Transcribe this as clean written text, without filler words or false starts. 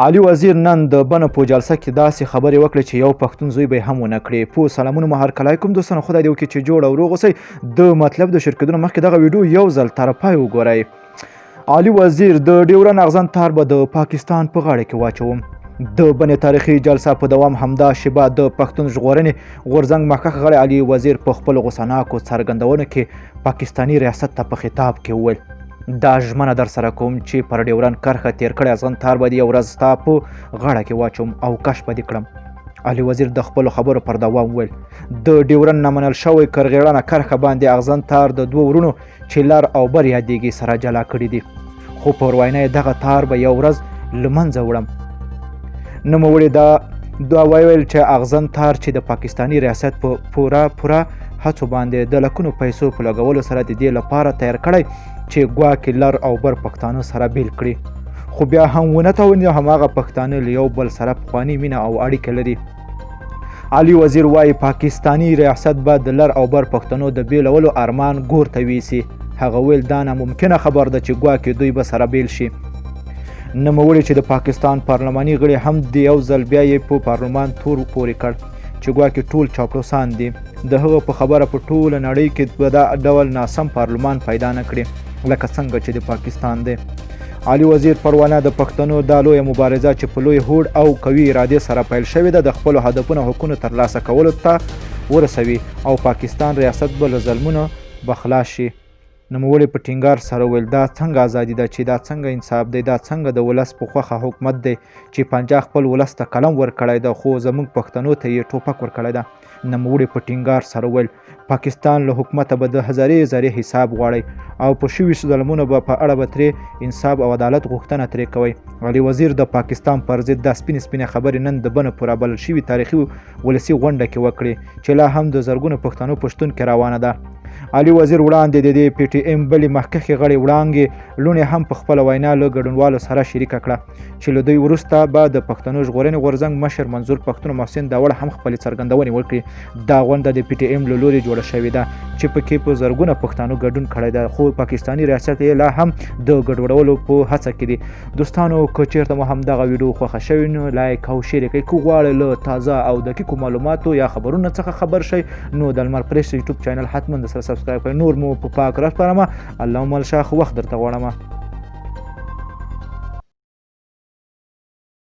علي وزیر نن د بنه په جلسه کې داسې خبرې وکړې چې یو پښتون زوی به هم ونه کړې. په سلامونه مو هرکلی کوم دوستانو، خدای دې وکړي چې جوړ او روغ اوسئ. د مطلب د شرکتونو مخکې دغه ویډیو یو ځل تر پای وګورئ. علي وزیر د ډیورن اغزن تار به د پاکستان په غاړه کې واچوم. د بنې تاریخي جلسه په دوام همدا شیبه د پښتون ژغورنې غورځنګ مخکښ غړی علي وزیر په خپلو غوسناکو څرګندونو کې پاکستاني ریاست ته په خطاب کې وویل: دا ژمنه در سره کوم چې پر ډیورن کرښه تیر کړی ازغن تار به یو ورځ ستا په غاړه کې واچوم او کش به دې کړم. علي وزیر د خپلو خبرو پر دوام وویل: د ډیورن نه منل شوی کرغېړنه کرښه باندې اغزن تار د دوه ورونو چې لر او بر یادېږي سره جلا کړي دي، خو پر وینا یې دغه تار به یو ورځ له منځه وړم. نوموړي دا ویل چې اغزن تار چې د پاکستاني ریاست په پوره هڅو باندې د لکونو پیسو په لګولو سره د دې لپاره تیار کړی چې ګواکې لر او بر پښتانه سره بیل کړي، خو بیا هم ونه تواني هماغه پښتانه له یو بل سره پخواني مینه او اړیکه لري. علي وزیر وایي پاکستاني ریاست به د لر او بر پښتنو د بیلولو ارمان ګور ته ویسي. هغه ویل دا ناممکنه خبر ده چې ګواکې دوی به سره بیل شي. نوموړي چې د پاکستان پارلماني غړي هم د یو ځل بیا یې په پارلمان تور پورې کړ چې ګواکې ټول چاپلوسان دي. د هغه په خبره په ټوله نړۍ کې به دا ډول ناسم پارلمان پیدا نه کړي لکه څنګه چې د پاکستان دی. علي وزیر پروانه د پښتنو دا لویه مبارزه چې په لوی هوډ او قوي ارادې سره پیل شوې ده د خپلو هدفونو حقونو ترلاسه کولو ته ورسوي او پاکستان ریاست به له ظلمونو به خلاص شي. نوموړي په ټینګار سره ویل دا څنګه ازادي ده چې دا څنګه انصاف دی، دا څنګه د ولس په خوښه حکومت دی چې پنجا خپل ولس ته قلم ورکړی ده خو زموږ پښتنو ته یې ټوپک ورکړی ده. نوموړي په ټینګار سره ویل پاکستان له حکومته به د هزارې حساب غواړي او په شوي ظلمونو به په اړه به ترې انصاف او عدالت غوښتنه ترې کوي. علي وزیر د پاکستان پر ضد دا سپینې خبرې نن د بنه په رابلل شوي تاریخي ولسي غونډه کې وکړې چې لا هم د زرګونو پښتنو په شتون کې روانه ده. علي وزیر وړاندې د پی ټي ایم بلې مخکښې غړې وړانګې لوڼې هم په خپله وینا له ګډونوالو سره شریکه کړه چې له دوی وروسته به د پښتنو ژغورنې غورځنګ مشر منظور پښتون محسن داوړ هم خپلې څرګندونې وکړي. دا غونډه د پی ټي ایم له لورې جوړه شوې ده چې پکې په زرګونه پښتانه ګډون کړی ده، خو پاکستاني ریاست یې لا هم د ګډوډولو په هڅه کې دي. دوستانو که چیرته مو هم دغه ویډیو خوښه شوې نو لایک او شیر کړئ. که غواړئ له تازه او دقیقو معلوماتو یا خبرونو څخه خبر شئ نو د لمر پریس یوټیوب چینل حتما د سره سبسکرایب کړئ. نور مو په پاک راز پرمه اللهم الشاخ وخت درته غواړم.